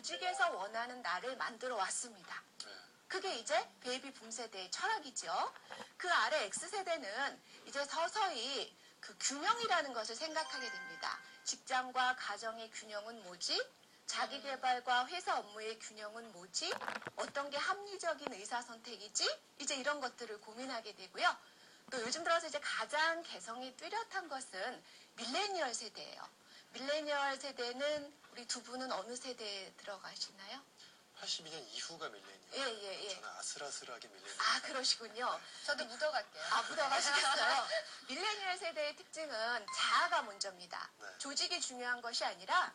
조직에서 원하는 나를 만들어 왔습니다. 그게 이제 베이비 붐 세대의 철학이죠. 그 아래 X세대는 이제 서서히 그 균형이라는 것을 생각하게 됩니다. 직장과 가정의 균형은 뭐지? 자기개발과 회사 업무의 균형은 뭐지? 어떤 게 합리적인 의사선택이지? 이제 이런 것들을 고민하게 되고요. 또 요즘 들어서 이제 가장 개성이 뚜렷한 것은 밀레니얼 세대예요. 밀레니얼 세대는 우리 두 분은 어느 세대에 들어가시나요? 82년 이후가 밀레니얼. 예. 저는 아슬아슬하게 밀레니얼. 아, 그러시군요. 저도 묻어갈게요. 아, 묻어가시겠어요. 밀레니얼 세대의 특징은 자아가 먼저입니다. 네. 조직이 중요한 것이 아니라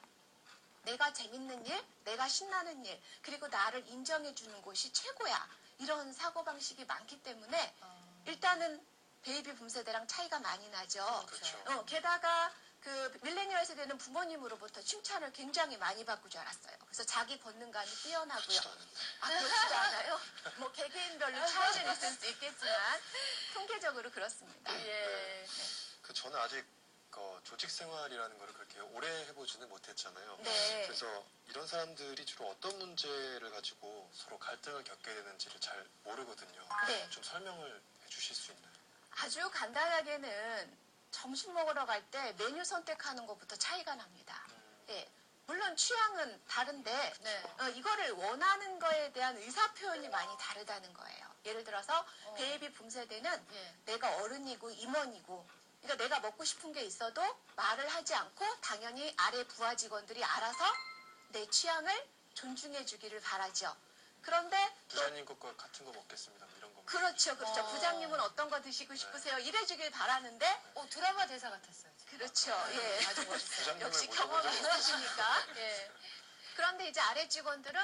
내가 재밌는 일, 내가 신나는 일, 그리고 나를 인정해주는 곳이 최고야. 이런 사고방식이 많기 때문에 일단은 베이비 붐 세대랑 차이가 많이 나죠. 그렇죠. 게다가 그 밀레니얼 세대는 부모님으로부터 칭찬을 굉장히 많이 받고 자랐어요. 그래서 자기 권능감이 뛰어나고요. 그렇지도 않은데. 아, 그렇지도 않아요? 뭐 개개인별로 차이는 있을 수 있겠지만 통계적으로 그렇습니다. 예. 저는 아직 조직 생활이라는 거를 그렇게 오래 해보지는 못했잖아요. 네. 그래서 이런 사람들이 주로 어떤 문제를 가지고 서로 갈등을 겪게 되는지를 잘 모르거든요. 네. 좀 설명을 해주실 수 있나요? 아주 간단하게는 점심 먹으러 갈 때 메뉴 선택하는 것부터 차이가 납니다. 예. 물론 취향은 다른데 네. 이거를 원하는 거에 대한 의사표현이 많이 다르다는 거예요. 예를 들어서 베이비 붐 세대는 예. 내가 어른이고 임원이고 그러니까 내가 먹고 싶은 게 있어도 말을 하지 않고 당연히 아래 부하 직원들이 알아서 내 취향을 존중해 주기를 바라죠. 그런데 또 부장님 것과 같은 거 먹겠습니다. 뭐 이런 거. 그렇죠. 부장님은 어떤 거 드시고 싶으세요? 이래 주길 바라는데 드라마 대사 같았어요. 그렇죠. 예. 아주 멋있어요. 부장님을 역시 못 경험이 해본 적이 있으시니까. 예. 그런데 이제 아래 직원들은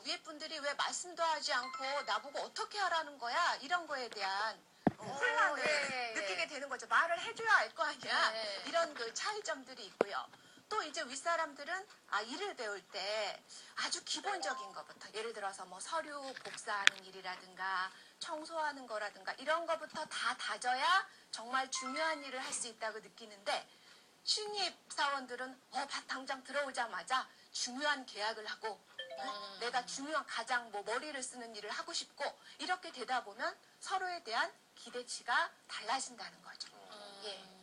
위에 분들이 왜 말씀도 하지 않고 나보고 어떻게 하라는 거야? 이런 거에 대한 혼란을 예. 느끼게 되는 거죠. 말을 해줘야 알 거 아니야. 예. 이런 그 차이점들이 있고요. 또 이제 윗사람들은 일을 배울 때 아주 기본적인 것부터 예를 들어서 뭐 서류 복사하는 일이라든가 청소하는 거라든가 이런 거부터 다 다져야 정말 중요한 일을 할 수 있다고 느끼는데 신입 사원들은 당장 들어오자마자 중요한 계약을 하고 내가 중요한 가장 머리를 쓰는 일을 하고 싶고 이렇게 되다 보면 서로에 대한 기대치가 달라진다는 거죠. 예.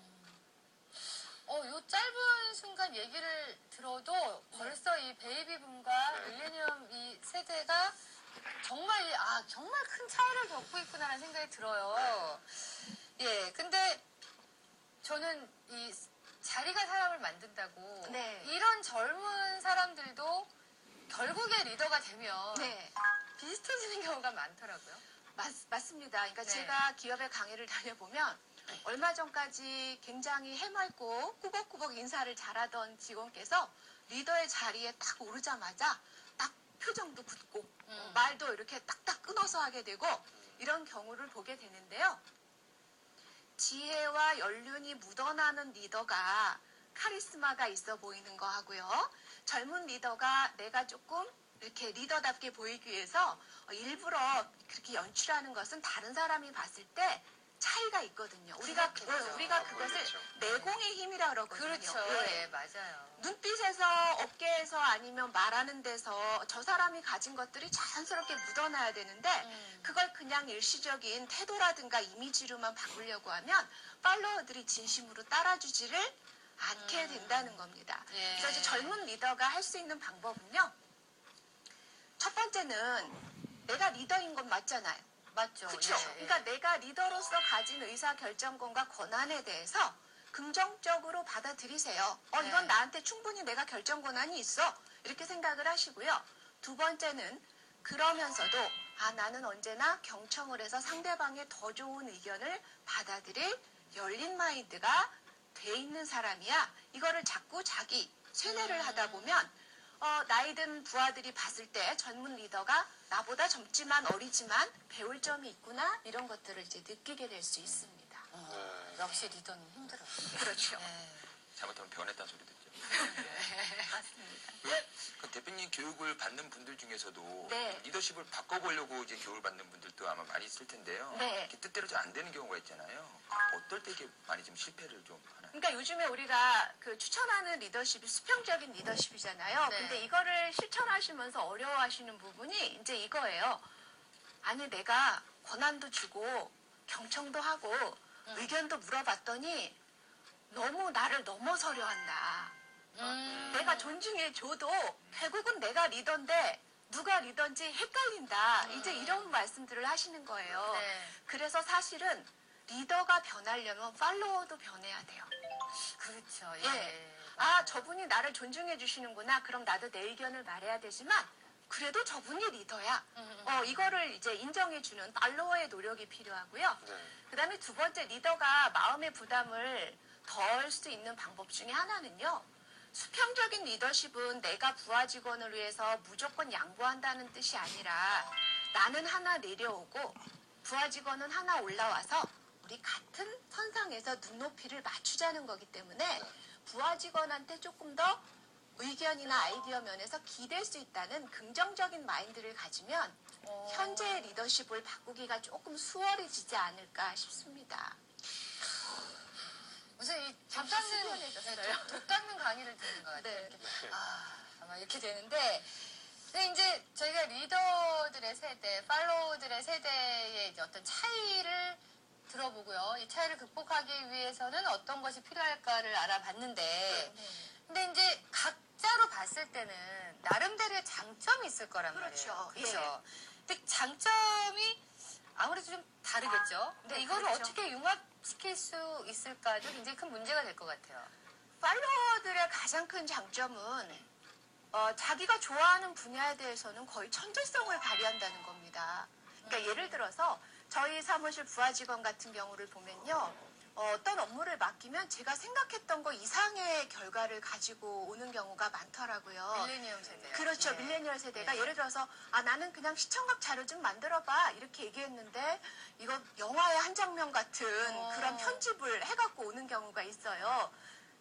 요 짧은 순간 얘기를 들어도 벌써 이 베이비붐과 밀레니엄 이 세대가 정말 정말 큰 차이를 겪고 있구나라는 생각이 들어요. 예, 근데 저는 이 자리가 사람을 만든다고 네. 이런 젊은 사람들도 결국에 리더가 되면 네. 비슷해지는 경우가 많더라고요. 맞습니다. 그러니까 네. 제가 기업의 강의를 다녀보면 얼마 전까지 굉장히 해맑고 꾸벅꾸벅 인사를 잘하던 직원께서 리더의 자리에 딱 오르자마자 딱 표정도 굳고 말도 이렇게 딱딱 끊어서 하게 되고 이런 경우를 보게 되는데요. 지혜와 연륜이 묻어나는 리더가 카리스마가 있어 보이는 거 하고요. 젊은 리더가 내가 조금 이렇게 리더답게 보이기 위해서 일부러 그렇게 연출하는 것은 다른 사람이 봤을 때 차이가 있거든요. 우리가 그것을 그렇죠. 내공의 힘이라 그러거든요. 그렇죠. 예. 예, 맞아요. 눈빛에서 어깨에서 아니면 말하는 데서 저 사람이 가진 것들이 자연스럽게 묻어나야 되는데 그걸 그냥 일시적인 태도라든가 이미지로만 바꾸려고 하면 팔로워들이 진심으로 따라주지를 않게 된다는 겁니다. 예. 그래서 이제 젊은 리더가 할 수 있는 방법은요. 첫 번째는 내가 리더인 건 맞잖아요. 맞죠. 그렇죠. 예, 예. 그러니까 내가 리더로서 가진 의사 결정권과 권한에 대해서 긍정적으로 받아들이세요. 네. 이건 나한테 충분히 내가 결정 권한이 있어. 이렇게 생각을 하시고요. 두 번째는 그러면서도 나는 언제나 경청을 해서 상대방의 더 좋은 의견을 받아들일 열린 마인드가 돼 있는 사람이야. 이거를 자꾸 자기 세뇌를 하다 보면 나이든 부하들이 봤을 때 젊은 리더가 나보다 젊지만 어리지만 배울 점이 있구나 이런 것들을 이제 느끼게 될 수 있습니다. 역시 리더는 힘들어요. 그렇죠. 예. 잘못하면 변했다는 소리 듣죠. 맞습니다. 그 대표님 교육을 받는 분들 중에서도 네. 리더십을 바꿔보려고 이제 교육을 받는 분들도 아마 많이 있을 텐데요. 네. 이렇게 뜻대로 잘 안 되는 경우가 있잖아요. 어떨 때 이게 많이 좀 실패를 좀 하나요? 그러니까 요즘에 우리가 그 추천하는 리더십이 수평적인 리더십이잖아요. 네. 근데 이거를 실천할 생활하시면서 어려워하시는 부분이 이제 이거예요. 아니 내가 권한도 주고 경청도 하고 의견도 물어봤더니 너무 나를 넘어서려 한다. 내가 존중해줘도 결국은 내가 리더인데 누가 리더인지 헷갈린다. 이제 이런 말씀들을 하시는 거예요. 네. 그래서 사실은 리더가 변하려면 팔로워도 변해야 돼요. 그렇죠. 예. 예. 아, 저분이 나를 존중해 주시는구나. 그럼 나도 내 의견을 말해야 되지만 그래도 저분이 리더야. 이거를 이제 인정해 주는 팔로워의 노력이 필요하고요. 네. 그다음에 두 번째 리더가 마음의 부담을 덜 수 있는 방법 중에 하나는요. 수평적인 리더십은 내가 부하 직원을 위해서 무조건 양보한다는 뜻이 아니라 나는 하나 내려오고 부하 직원은 하나 올라와서 우리 같은 선상에서 눈높이를 맞추자는 거기 때문에 부하 직원한테 조금 더 의견이나 아이디어 면에서 기댈 수 있다는 긍정적인 마인드를 가지면 현재의 리더십을 바꾸기가 조금 수월해지지 않을까 싶습니다. 무슨 이 잠시 수련해졌어요. 독 닦는 강의를 듣는 것 같아요. 네. 이렇게. 아마 이렇게 되는데, 근데 이제 저희가 리더들의 세대, 팔로워들의 세대의 이제 어떤 차이를 들어보고요. 이 차이를 극복하기 위해서는 어떤 것이 필요할까를 알아봤는데, 근데 이제 각자로 봤을 때는 나름대로의 장점이 있을 거란 그렇죠. 말이에요. 예. 그렇죠. 근데 장점이 아무래도 좀 다르겠죠. 근데 네, 이거를 그렇죠. 어떻게 융합시킬 수 있을까도 굉장히 큰 문제가 될 것 같아요. 팔로워들의 가장 큰 장점은 자기가 좋아하는 분야에 대해서는 거의 천재성을 발휘한다는 겁니다. 그러니까 예를 들어서 저희 사무실 부하 직원 같은 경우를 보면요. 어떤 업무를 맡기면 제가 생각했던 거 이상의 결과를 가지고 오는 경우가 많더라고요. 밀레니엄 세대. 그렇죠. 예. 밀레니얼 세대가 예. 예를 들어서 나는 그냥 시청각 자료 좀 만들어봐 이렇게 얘기했는데 이거 영화의 한 장면 같은 그런 편집을 해갖고 오는 경우가 있어요.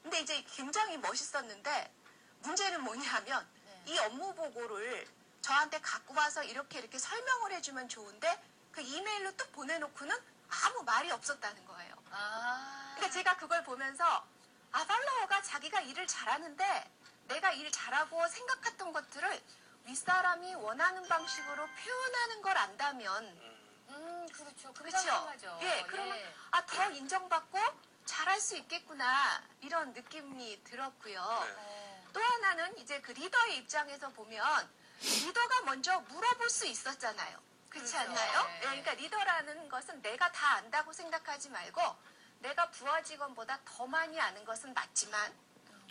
근데 이제 굉장히 멋있었는데 문제는 뭐냐면 이 업무 보고를 저한테 갖고 와서 이렇게 설명을 해주면 좋은데 그 이메일로 뚝 보내놓고는 아무 말이 없었다는 거예요. 그러니까 제가 그걸 보면서 팔로워가 자기가 일을 잘하는데 내가 일 잘하고 생각했던 것들을 윗사람이 원하는 방식으로 표현하는 걸 안다면 그렇죠. 그렇죠. 예, 그러면 더 인정받고 잘할 수 있겠구나 이런 느낌이 들었고요. 네. 또 하나는 이제 그 리더의 입장에서 보면 리더가 먼저 물어볼 수 있었잖아요. 그렇지 그렇죠. 않나요? 네. 예, 그러니까 리더라는 것은 내가 다 안다고 생각하지 말고 내가 부하 직원보다 더 많이 아는 것은 맞지만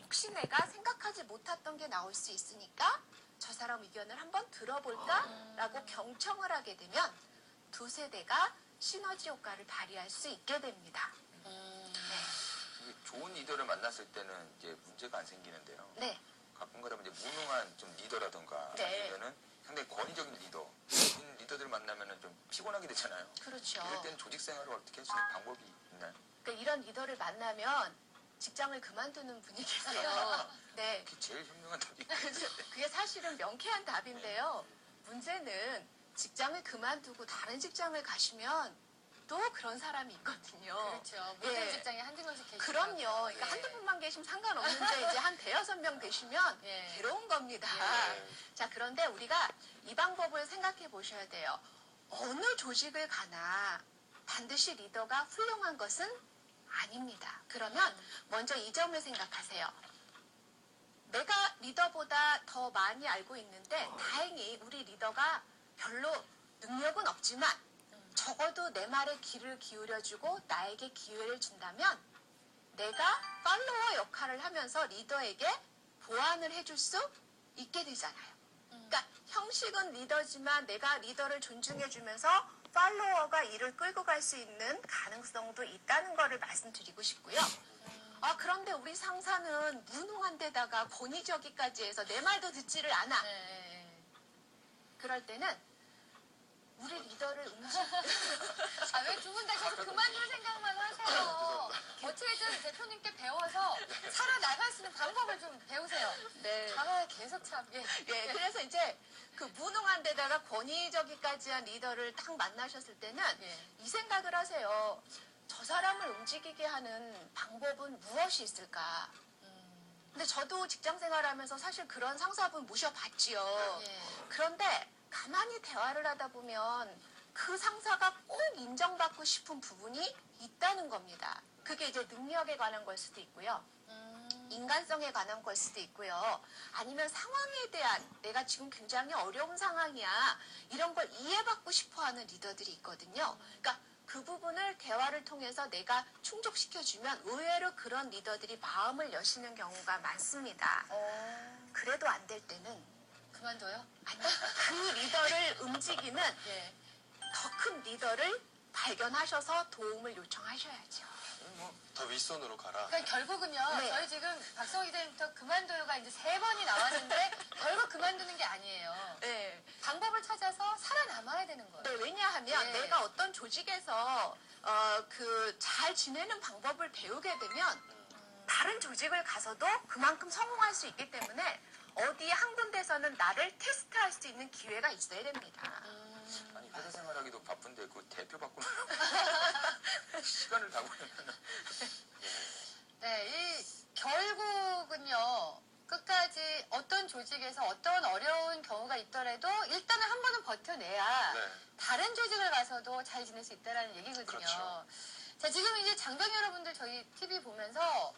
혹시 내가 생각하지 못했던 게 나올 수 있으니까 저 사람 의견을 한번 들어볼까라고 경청을 하게 되면 두 세대가 시너지 효과를 발휘할 수 있게 됩니다. 이게 좋은 리더를 만났을 때는 이제 문제가 안 생기는데요. 네. 가끔가다 이제 무능한 좀 리더라든가 네. 아니면은 상당히 권위적인 리더 이런 리더들을 만나면은 좀 피곤하게 되잖아요. 그렇죠. 이럴 때는 조직 생활을 어떻게 할 수 있는 방법이 있나요? 그러니까 이런 리더를 만나면 직장을 그만두는 분이 계세요. 네. 그게 제일 현명한 답이 그게 사실은 명쾌한 답인데요. 문제는 직장을 그만두고 다른 직장을 가시면 또 그런 사람이 있거든요. 그렇죠. 모든 예. 직장에 한두 명씩 계시죠. 그럼요. 그러니까 한두 분만 계시면 상관없는데 이제 한 대여섯 명 되시면 예. 괴로운 겁니다. 예. 자, 그런데 우리가 이 방법을 생각해 보셔야 돼요. 어느 조직을 가나 반드시 리더가 훌륭한 것은 아닙니다. 그러면 먼저 이 점을 생각하세요. 내가 리더보다 더 많이 알고 있는데 다행히 우리 리더가 별로 능력은 없지만 적어도 내 말에 귀를 기울여주고 나에게 기회를 준다면 내가 팔로워 역할을 하면서 리더에게 보완을 해줄 수 있게 되잖아요. 그러니까 형식은 리더지만 내가 리더를 존중해주면서 팔로워가 일을 끌고 갈 수 있는 가능성도 있다는 거를 말씀드리고 싶고요. 그런데 우리 상사는 무능한 데다가 권위적이까지 해서 내 말도 듣지를 않아. 네. 그럴 때는 우리 리더를 왜 두 분 다 계속 그만둘 생각만 하세요? 어떻게든 대표님께 배워서 살아나갈 수 있는 방법을 좀 배우세요. 네. 계속 참. 예. 예, 그래서 이제 그 무능한 데다가 권위적이까지 한 리더를 딱 만나셨을 때는 예. 이 생각을 하세요. 저 사람을 움직이게 하는 방법은 무엇이 있을까? 근데 저도 직장 생활하면서 사실 그런 상사분 모셔봤지요. 예. 그런데 가만히 대화를 하다 보면 그 상사가 꼭 인정받고 싶은 부분이 있다는 겁니다. 그게 이제 능력에 관한 걸 수도 있고요. 인간성에 관한 걸 수도 있고요. 아니면 상황에 대한 내가 지금 굉장히 어려운 상황이야. 이런 걸 이해받고 싶어하는 리더들이 있거든요. 그러니까 그 부분을 대화를 통해서 내가 충족시켜주면 의외로 그런 리더들이 마음을 여시는 경우가 많습니다. 그래도 안 될 때는 그만둬요? 아니, 그 리더를 움직이는 예. 더 큰 리더를 발견하셔서 도움을 요청하셔야죠. 더 윗선으로 가라. 그러니까 결국은요, 네. 저희 지금 박성호 기자님부터 그만둬요가 이제 3번이 나왔는데 결국 그만두는 게 아니에요. 네. 방법을 찾아서 살아남아야 되는 거예요. 네, 왜냐하면 예. 내가 어떤 조직에서 잘 지내는 방법을 배우게 되면 다른 조직을 가서도 그만큼 성공할 수 있기 때문에 어디 한 군데서는 나를 테스트할 수 있는 기회가 있어야 됩니다. 아니 회사 생활하기도 바쁜데 그 대표 바꾸면 시간을 다 보내면 네, 결국은요, 끝까지 어떤 조직에서 어떤 어려운 경우가 있더라도 일단은 한 번은 버텨내야 네. 다른 조직을 가서도 잘 지낼 수 있다는 얘기거든요. 그렇죠. 자, 지금 이제 장병 여러분들 저희 TV 보면서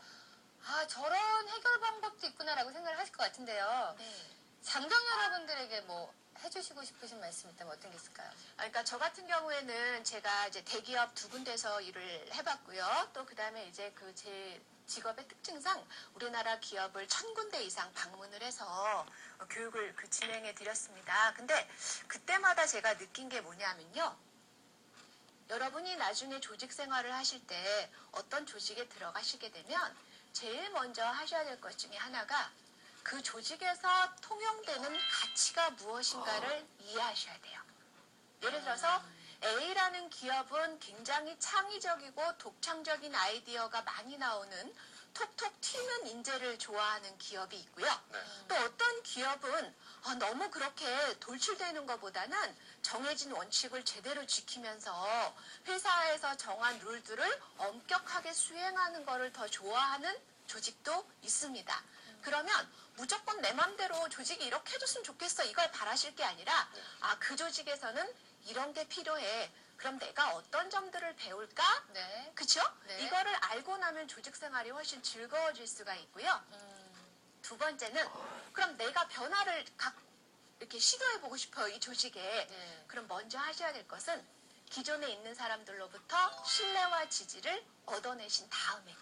아, 저런 해결 방법도 있구나라고 생각을 하실 것 같은데요. 네. 장병 여러분들에게 뭐 해주시고 싶으신 말씀 있다면 어떤 게 있을까요? 그러니까 저 같은 경우에는 제가 이제 대기업 2군데서 일을 해봤고요. 또 그다음에 이제 그 제 직업의 특징상 우리나라 기업을 1000군데 이상 방문을 해서 교육을 진행해 드렸습니다. 근데 그때마다 제가 느낀 게 뭐냐면요. 여러분이 나중에 조직 생활을 하실 때 어떤 조직에 들어가시게 되면 제일 먼저 하셔야 될 것 중에 하나가 그 조직에서 통용되는 가치가 무엇인가를 이해하셔야 돼요. 예를 들어서 A라는 기업은 굉장히 창의적이고 독창적인 아이디어가 많이 나오는 톡톡 튀는 인재를 좋아하는 기업이 있고요. 네. 또 어떤 기업은 너무 그렇게 돌출되는 것보다는 정해진 원칙을 제대로 지키면서 회사에서 정한 룰들을 엄격하게 수행하는 것을 더 좋아하는 조직도 있습니다. 그러면 무조건 내 맘대로 조직이 이렇게 해줬으면 좋겠어 이걸 바라실 게 아니라 그 조직에서는 이런 게 필요해. 그럼 내가 어떤 점들을 배울까? 네. 그쵸? 네. 이거를 알고 나면 조직 생활이 훨씬 즐거워질 수가 있고요. 두 번째는 그럼 내가 변화를 이렇게 시도해보고 싶어요. 이 조직에. 네. 그럼 먼저 하셔야 될 것은 기존에 있는 사람들로부터 신뢰와 지지를 얻어내신 다음에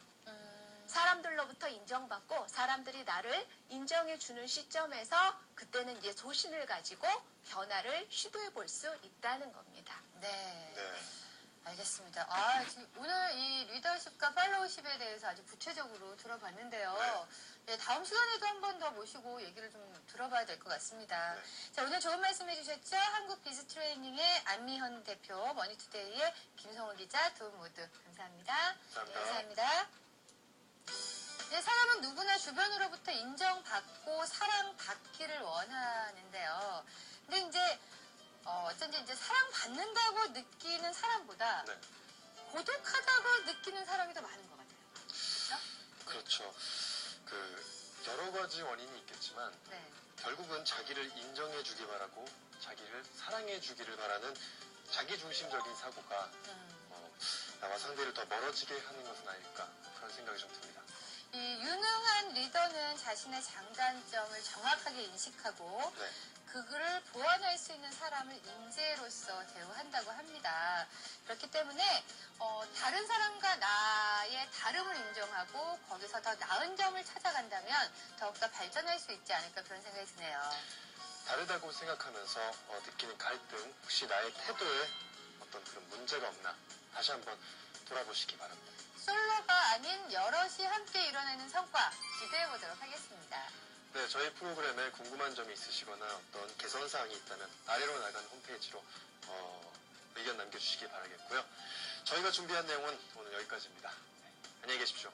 사람들로부터 인정받고 사람들이 나를 인정해주는 시점에서 그때는 이제 소신을 가지고 변화를 시도해 볼 수 있다는 겁니다. 네. 네. 알겠습니다. 아, 지금 오늘 이 리더십과 팔로우십에 대해서 아주 구체적으로 들어봤는데요. 네, 다음 시간에도 한 번 더 모시고 얘기를 좀 들어봐야 될 것 같습니다. 네. 자, 오늘 좋은 말씀 해주셨죠? 한국 비즈트레이닝의 안미현 대표, 머니투데이의 김성호 기자 두 분 모두 감사합니다. 감사합니다. 감사합니다. 네, 사람은 누구나 주변으로부터 인정받고 사랑받기를 원하는데요. 근데 이제 어쩐지 이제 사랑받는다고 느끼는 사람보다 네. 고독하다고 느끼는 사람이 더 많은 것 같아요. 그렇죠. 여러 가지 원인이 있겠지만 네. 결국은 자기를 인정해 주길 바라고 자기를 사랑해 주기를 바라는 자기중심적인 사고가 나와 상대를 더 멀어지게 하는 것은 아닐까 그런 생각이 좀 듭니다. 이 유능한 리더는 자신의 장단점을 정확하게 인식하고 네. 그거를 보완할 수 있는 사람을 인재로서 대우한다고 합니다. 그렇기 때문에 다른 사람과 나의 다름을 인정하고 거기서 더 나은 점을 찾아간다면 더욱더 발전할 수 있지 않을까 그런 생각이 드네요. 다르다고 생각하면서 느끼는 갈등, 혹시 나의 태도에 어떤 그런 문제가 없나 다시 한번 돌아보시기 바랍니다. 솔로가 아닌 여럿이 함께 이뤄내는 성과 기대해 보도록 하겠습니다. 네, 저희 프로그램에 궁금한 점이 있으시거나 어떤 개선 사항이 있다면 아래로 나간 홈페이지로 의견 남겨주시기 바라겠고요. 저희가 준비한 내용은 오늘 여기까지입니다. 네, 안녕히 계십시오.